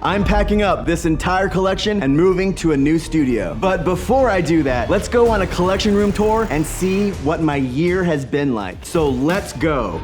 I'm packing up this entire collection and moving to a new studio. But before I do that, let's go on a collection room tour and see what my year has been like. So let's go.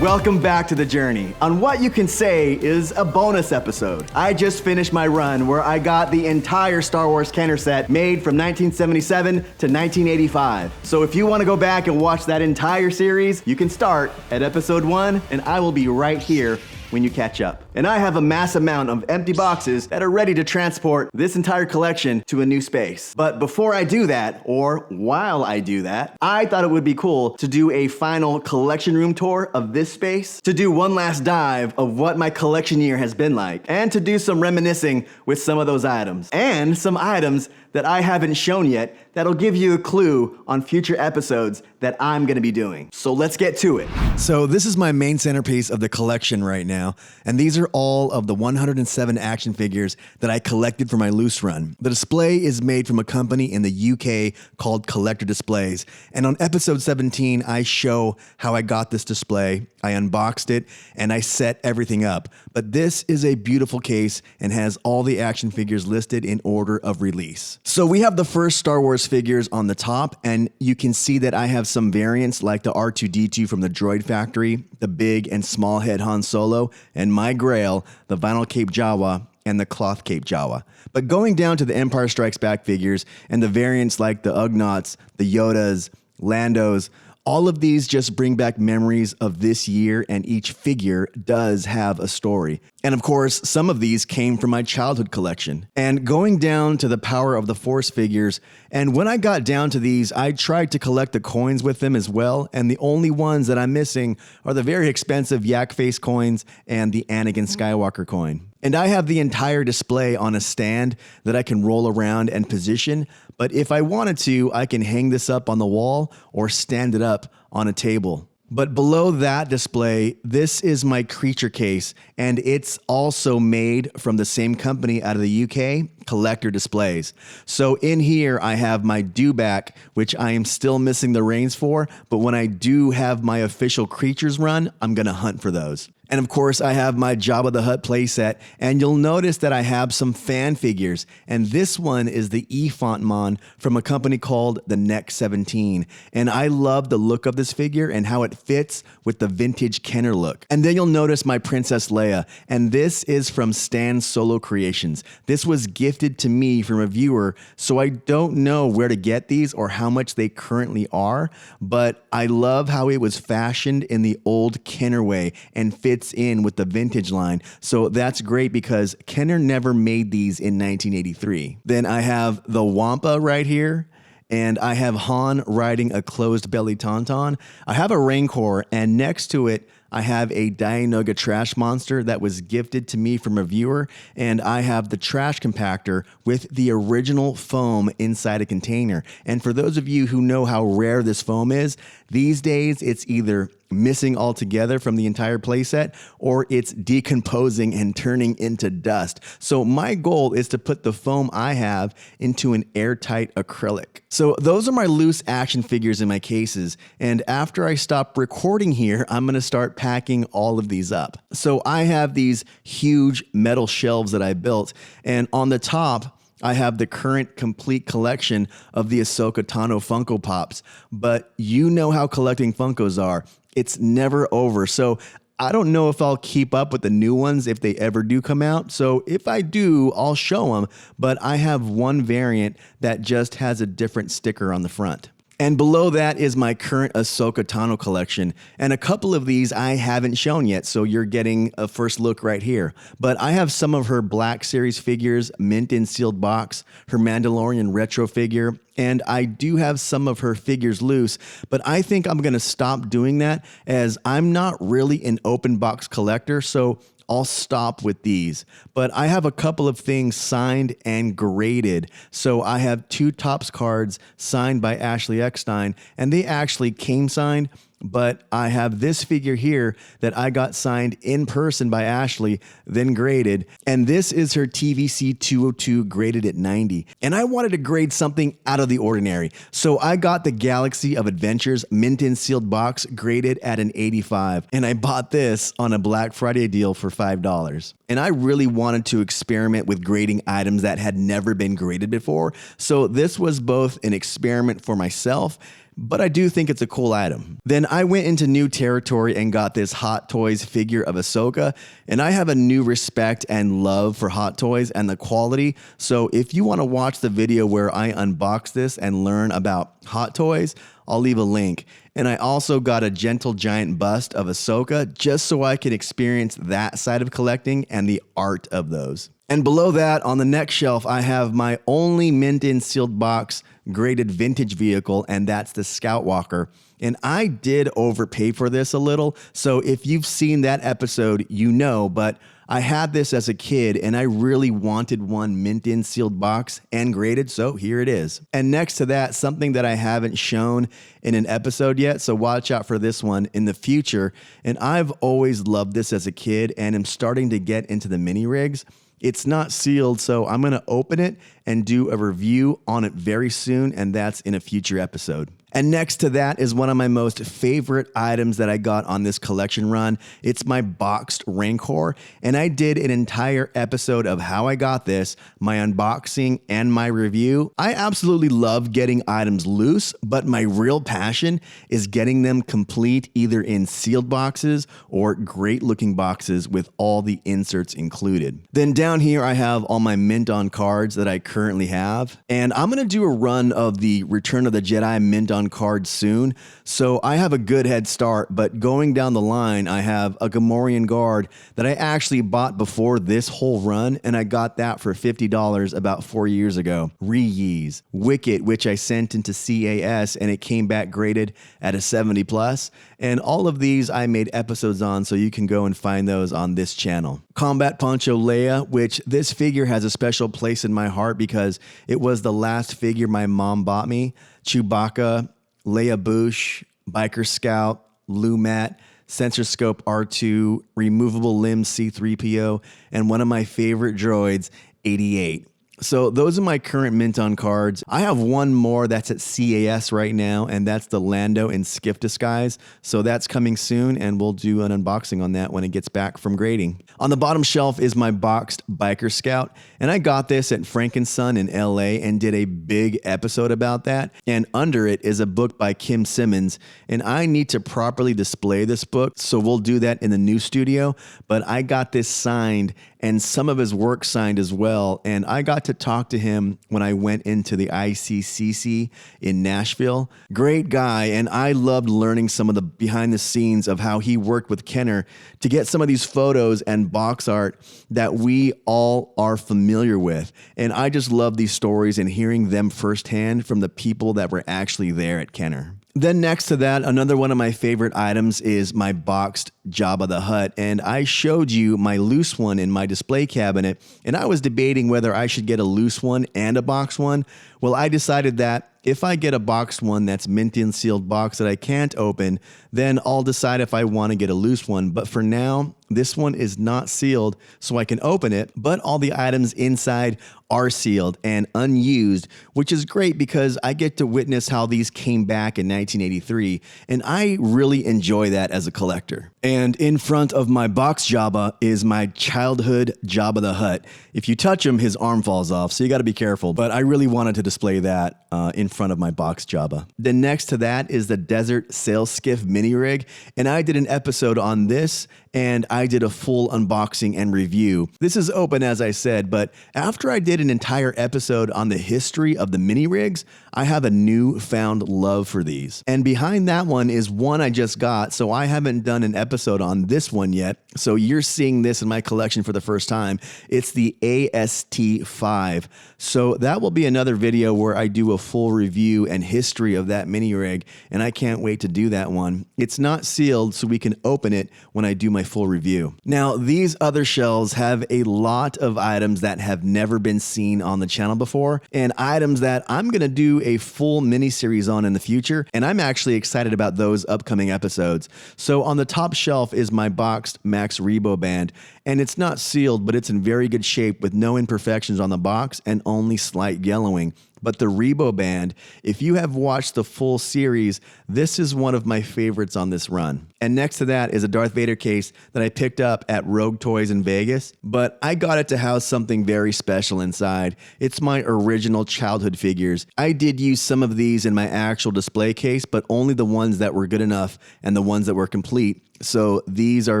Welcome back to the journey on what you can say is a bonus episode. I just finished my run where I got the entire Star Wars Kenner set made from 1977 to 1985. So if you want to go back and watch that entire series, you can start at episode 1 and I will be right here when you catch up. And I have a mass amount of empty boxes that are ready to transport this entire collection to a new space. But before I do that, or while I do that, I thought it would be cool to do a final collection room tour of this space, to do one last dive of what my collection year has been like, and to do some reminiscing with some of those items, and some items that I haven't shown yet that'll give you a clue on future episodes that I'm gonna be doing. So let's get to it. So this is my main centerpiece of the collection right now, and these are all of the 107 action figures that I collected for my loose run. The display is made from a company in the UK called Collector Displays, and on episode 17, I show how I got this display. I unboxed it and I set everything up. But this is a beautiful case and has all the action figures listed in order of release. So we have the first Star Wars figures on the top, and you can see that I have some variants like the R2-D2 from the Droid Factory, the big and small head Han Solo, and my grail, the vinyl cape Jawa and the cloth cape Jawa. But going down to the Empire Strikes Back figures and the variants like the Ugnaughts, the Yodas, Landos, all of these just bring back memories of this year, and each figure does have a story. And of course, some of these came from my childhood collection. And going down to the Power of the Force figures, and when I got down to these, I tried to collect the coins with them as well, and the only ones that I'm missing are the very expensive Yak Face coins and the Anakin Skywalker coin. And I have the entire display on a stand that I can roll around and position, but if I wanted to, I can hang this up on the wall or stand it up on a table. But below that display, this is my creature case, and it's also made from the same company out of the UK, Collector Displays. So in here, I have my Dewback, which I am still missing the reins for, but when I do have my official creatures run, I'm gonna hunt for those. And of course, I have my Jabba the Hutt playset, and you'll notice that I have some fan figures, and this one is the Efantmon from a company called the Next 17, and I love the look of this figure and how it fits with the vintage Kenner look. And then you'll notice my Princess Leia, and this is from Stan Solo Creations. This was gifted to me from a viewer, so I don't know where to get these or how much they currently are, but I love how it was fashioned in the old Kenner way and fits in with the vintage line. So that's great because Kenner never made these in 1983. Then I have the Wampa right here, and I have Han riding a closed belly Tauntaun. I have a Rancor, and next to it, I have a Dianoga trash monster that was gifted to me from a viewer, and I have the trash compactor with the original foam inside a container. And for those of you who know how rare this foam is, these days it's either missing altogether from the entire playset or it's decomposing and turning into dust. So my goal is to put the foam I have into an airtight acrylic. So those are my loose action figures in my cases, and after I stop recording here, I'm gonna start packing all of these up. So I have these huge metal shelves that I built, and on the top, I have the current complete collection of the Ahsoka Tano Funko Pops, but you know how collecting Funkos are. It's never over. So I don't know if I'll keep up with the new ones if they ever do come out. So if I do, I'll show them, but I have one variant that just has a different sticker on the front. And below that is my current Ahsoka Tano collection, and a couple of these I haven't shown yet, so you're getting a first look right here. But I have some of her Black Series figures, mint in sealed box, her Mandalorian retro figure, and I do have some of her figures loose, but I think I'm gonna stop doing that as I'm not really an open box collector, so I'll stop with these. But I have a couple of things signed and graded. So I have two Topps cards signed by Ashley Eckstein, and they actually came signed but I have this figure here that I got signed in person by Ashley, then graded, and this is her TVC 202 graded at 90. And I wanted to grade something out of the ordinary, so I got the Galaxy of Adventures mint in sealed box graded at an 85, and I bought this on a Black Friday deal for $5. And I really wanted to experiment with grading items that had never been graded before, so this was both an experiment for myself, but I do think it's a cool item. Then I went into new territory and got this Hot Toys figure of Ahsoka, and I have a new respect and love for Hot Toys and the quality, so if you want to watch the video where I unbox this and learn about Hot Toys, I'll leave a link. And I also got a Gentle Giant bust of Ahsoka just so I can experience that side of collecting and the art of those. And below that, on the next shelf, I have my only mint in sealed box graded vintage vehicle, and that's the Scout Walker. And I did overpay for this a little, so if you've seen that episode, you know, but I had this as a kid and I really wanted one mint in sealed box and graded, so here it is. And next to that, something that I haven't shown in an episode yet, so watch out for this one in the future. And I've always loved this as a kid and am starting to get into the mini rigs. It's not sealed, so I'm going to open it and do a review on it very soon, and that's in a future episode. And next to that is one of my most favorite items that I got on this collection run. It's my boxed Rancor, and I did an entire episode of how I got this, my unboxing, and my review. I absolutely love getting items loose, but my real passion is getting them complete either in sealed boxes or great looking boxes with all the inserts included. Then down here I have all my mint on cards that I currently have, and I'm gonna do a run of the Return of the Jedi mint on cards soon, so I have a good head start. But going down the line, I have a Gamorrean guard that I actually bought before this whole run, and I got that for $50 about 4 years ago. Reuse. Wicket, which I sent into CAS and it came back graded at a 70 plus, and all of these I made episodes on, so you can go and find those on this channel. Combat Poncho Leia, which this figure has a special place in my heart because it was the last figure my mom bought me. Chewbacca, Leia Bush, Biker Scout, Lumat, Sensor Scope R2, Removable Limb C3PO, and one of my favorite droids, 88. So those are my current mint on cards. I have one more that's at CAS right now, and that's the Lando in Skiff Disguise. So that's coming soon, and we'll do an unboxing on that when it gets back from grading. On the bottom shelf is my boxed Biker Scout, and I got this at Frankenson in LA and did a big episode about that. And under it is a book by Kim Simmons, and I need to properly display this book, so we'll do that in the new studio. But I got this signed and some of his work signed as well, and I got to talk to him when I went into the ICCC in Nashville. Great guy, and I loved learning some of the behind the scenes of how he worked with Kenner to get some of these photos and box art that we all are familiar with. And I just love these stories and hearing them firsthand from the people that were actually there at Kenner. Then next to that, another one of my favorite items is my boxed Jabba the Hutt, and I showed you my loose one in my display cabinet, and I was debating whether I should get a loose one and a boxed one. Well, I decided that if I get a boxed one that's mint in sealed box that I can't open, then I'll decide if I want to get a loose one. But for now, this one is not sealed, so I can open it, but all the items inside are sealed and unused, which is great because I get to witness how these came back in 1983, and I really enjoy that as a collector. And in front of my box Jabba is my childhood Jabba the Hutt. If you touch him, his arm falls off, so you got to be careful, but I really wanted to display that in front of my box Jabba. Then next to that is the Desert Sail Skiff mini rig, and I did an episode on this, and I did a full unboxing and review. This is open, as I said, but after I did an entire episode on the history of the mini rigs, I have a newfound love for these. And behind that one is one I just got, so I haven't done an episode on this one yet, So you're seeing this in my collection for the first time. It's the AST5. So that will be another video where I do a full review and history of that mini rig, and I can't wait to do that one. It's not sealed, so we can open it when I do my full review. Now, these other shelves have a lot of items that have never been seen on the channel before, and items that I'm gonna do a full mini series on in the future, and I'm actually excited about those upcoming episodes. So on the top shelf is my boxed Max Rebo band, and it's not sealed, but it's in very good shape with no imperfections on the box and only slight yellowing. But the Rebo band, if you have watched the full series, this is one of my favorites on this run. And next to that is a Darth Vader case that I picked up at Rogue Toys in Vegas, but I got it to house something very special inside. It's my original childhood figures. I did use some of these in my actual display case, but only the ones that were good enough and the ones that were complete. So these are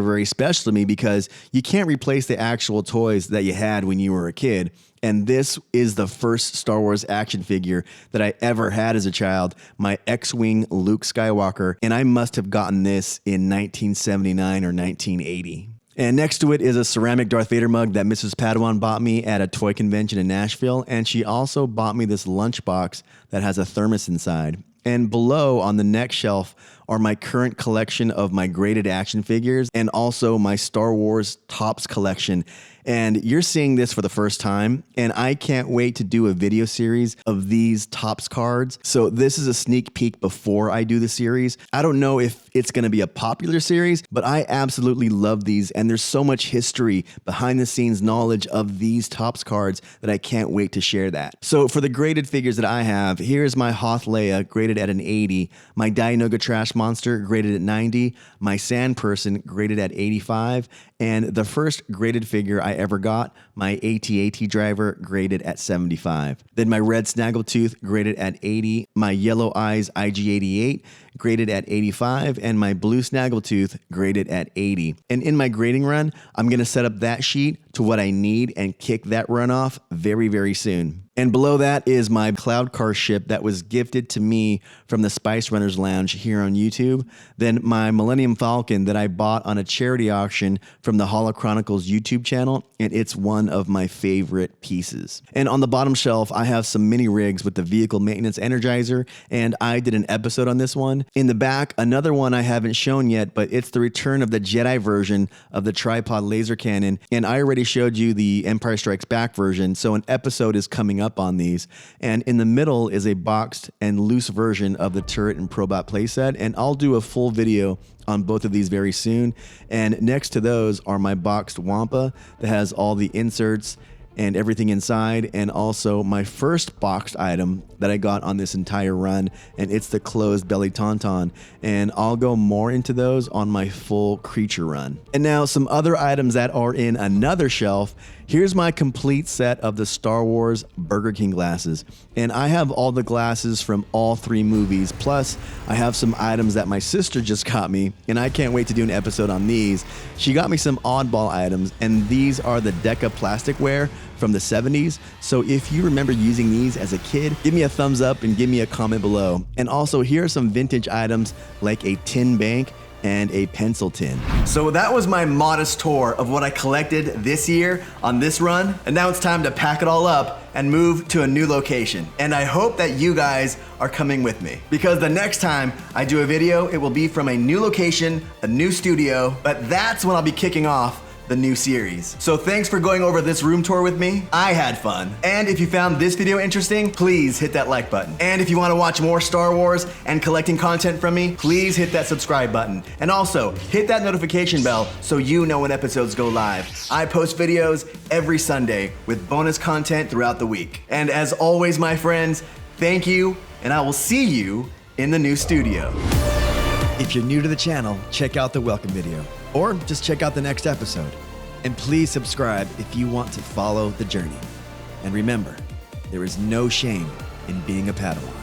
very special to me because you can't replace the actual toys that you had when you were a kid. And this is the first Star Wars action figure that I ever had as a child, my X-Wing Luke Skywalker, and I must have gotten this in 1979 or 1980. And next to it is a ceramic Darth Vader mug that Mrs. Padawan bought me at a toy convention in Nashville, and she also bought me this lunchbox that has a thermos inside. And below on the next shelf are my current collection of my graded action figures and also my Star Wars Topps collection. And you're seeing this for the first time, and I can't wait to do a video series of these Topps cards. So this is a sneak peek before I do the series. I don't know if it's going to be a popular series, but I absolutely love these, and there's so much history behind the scenes knowledge of these Topps cards that I can't wait to share that. So for the graded figures that I have, here's my Hoth Leia graded at an 80, my Dianoga Trash Monster graded at 90, my Sand Person graded at 85, and the first graded figure I ever got, my AT-AT driver graded at 75. Then my red Snaggletooth graded at 80, my Yellow Eyes IG-88 graded at 85, and my blue Snaggletooth graded at 80. And in my grading run, I'm gonna set up that sheet to what I need and kick that run off very, very soon. And below that is my Cloud Car ship that was gifted to me from the Spice Runners Lounge here on YouTube. Then my Millennium Falcon that I bought on a charity auction from the Holo Chronicles YouTube channel, and it's one of my favorite pieces. And on the bottom shelf, I have some mini rigs with the Vehicle Maintenance Energizer, and I did an episode on this one. In the back, another one I haven't shown yet, but it's the return of the Jedi version of the tripod laser cannon, and I already showed you the Empire Strikes Back version, so an episode is coming up on these. And in the middle is a boxed and loose version of the turret and probot playset, and I'll do a full video on both of these very soon. And next to those are my boxed Wampa that has all the inserts and everything inside, and also my first boxed item that I got on this entire run, and it's the closed belly tauntaun, and I'll go more into those on my full creature run. And now some other items that are in another shelf. Here's my complete set of the Star Wars Burger King glasses, and I have all the glasses from all three movies, plus I have some items that my sister just got me, and I can't wait to do an episode on these. She got me some oddball items, and these are the Deca plasticware from the 70s. So if you remember using these as a kid, give me a thumbs up and give me a comment below. And also here are some vintage items like a tin bank and a pencil tin. So that was my modest tour of what I collected this year on this run, and now it's time to pack it all up and move to a new location. And I hope that you guys are coming with me, because the next time I do a video, it will be from a new location, a new studio, but that's when I'll be kicking off the new series. So thanks for going over this room tour with me. I had fun. And if you found this video interesting, please hit that like button. And if you want to watch more Star Wars and collecting content from me, please hit that subscribe button. And also hit that notification bell so you know when episodes go live. I post videos every Sunday with bonus content throughout the week. And as always, my friends, thank you, and I will see you in the new studio. If you're new to the channel, check out the welcome video, or just check out the next episode. And please subscribe if you want to follow the journey. And remember, there is no shame in being a Padawan.